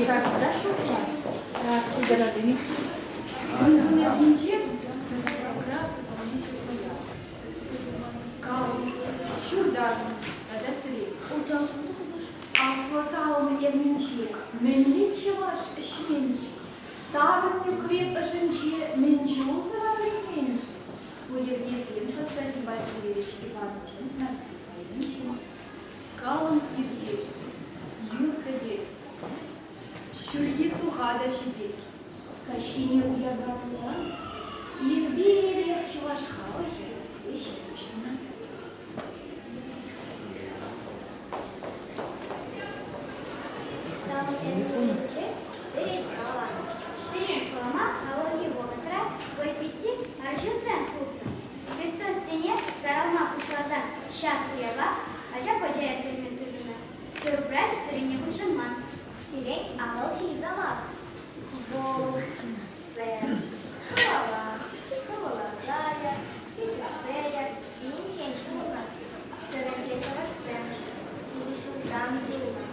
Так, хорошо. Так, все дорогие. Aslatağım eminci, menliçi var işmenci. Dağın yukvip ışınci, menci olsa işmenci. Bu Евгений Константин Васильевич Иванович Нарский поединчик. Калым иргир, юркади, шульги сухада шибек. Кашине уябратуза, ирбирех чувашхалы, ищемщина. Сирень холома, хавал его натра, выпити, арчился крупно. Христос стене, саралма пушлаза, ща хуява, ажа пожая приментывина. Тюрбрач сирене бушанман. Сирень, а волки и замах. Волк, сэр, хавала, хавала зая, ветер сея, тиничень шкура. Сырочек ваш сэр, и решил там дрить.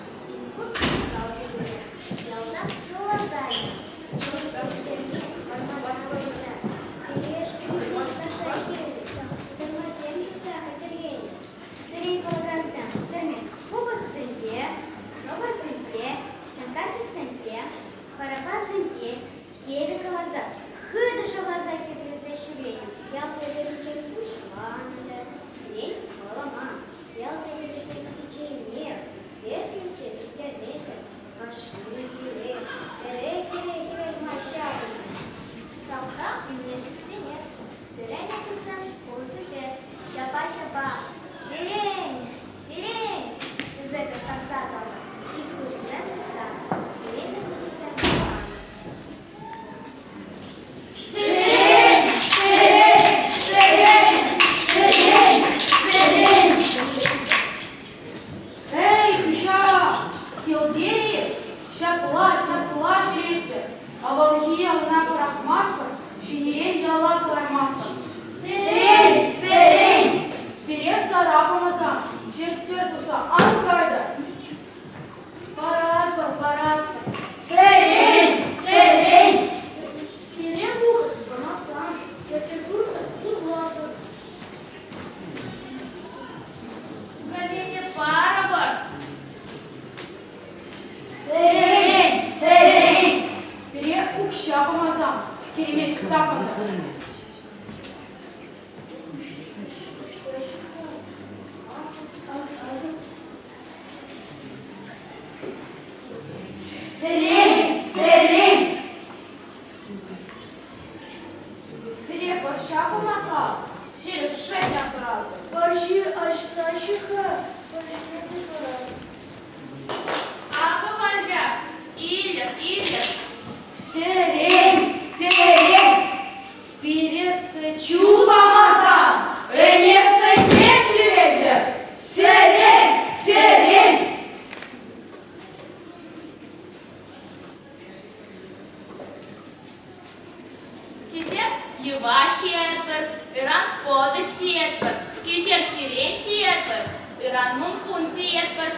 Кут сказал тебе, я удам чула зая. Слушай, терпи, возможно, Сирень, Сирень полагался, сами, хуба сынье, роба сынье, чанкарти сынье, парапа сынье, кеви калаза, хыда шалаза кедресе шурень, ял прибежичек пушланде, сирень холома, ял царевичный стечение, веркинте светернесе, машины кире, кире хивель майшабы, толка мне шицене, сирень часом пузыпе, шапа-шапа. Сирень! Сирень! Чузека шкарсата, кику шизем пса, сирень да кудисем пса. Сирень! Сирень! Сирень! Сирень! Сирень! Эй, Хруща! Хилдеи! Шапла, шелесте, а волхи на порах масло, шинерень дала масло. Сирень! Сирень! Переса рапамаза, чертертуса, анкайда. Парад. Сирень! Сирень! Перен бухать, банасан, чертертуса и глаза. В газете «Парабор». Сирень! Сирень! Перен укща помазан, кереметчик тапанца. Сирень! Сирень! Перен борща помазан, сири шесть аккуратно. Борщи аштащиха, борщи раз. Ага, борща, идет. Сирень! Пересычу помазан, не сойдете ветер. Сирень! Кичер юваши этпер, иран подыши этпер, кичер сиренти этпер, иран мункунси этпер.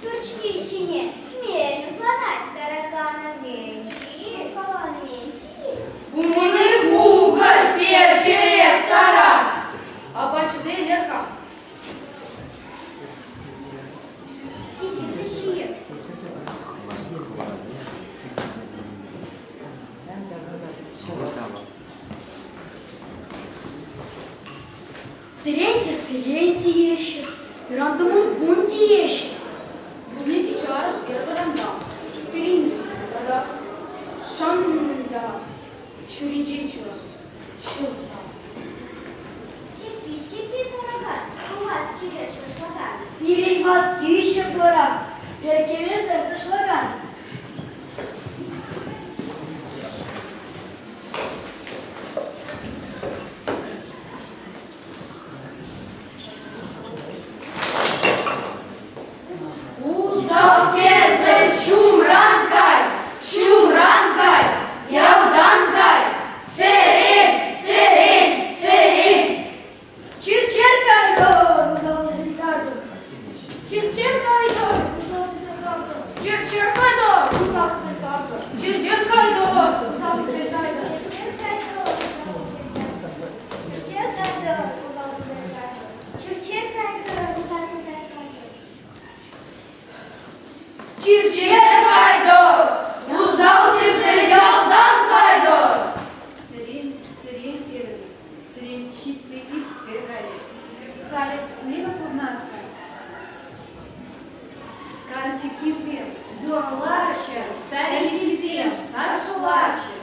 Турчки сине, мерю планать, таракана меньше, колонны меньше. Фумины уголь, перчи, ресторан. А бачызе лерка. Изи защиет. Сиренти еще. И рандомун пунти еще. Вулики чарас первый рандам. Перинчи, радас. Шандарас. Чуринчи чурас. Чурдас. Чипи, таракан, у вас черешка шлаган. Перевод еще порах. Перекивился шлаган. Чір-чір-кайдор, у золоті злітарду. Чір-чір-кайдор, у золоті злітарду. Чір-чір-кайдор, у золоті злітарду. Чір-чір-кайдор, у золоті злітарду. Чір-чір-кайдор, у золоті злітарду. Сирін, сирін ірві, сирін щиці і цигарі. Колеснива курнатка. Канчики зим, Юрлача, старі зім, наш лача.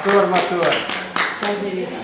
Мотор, мотор.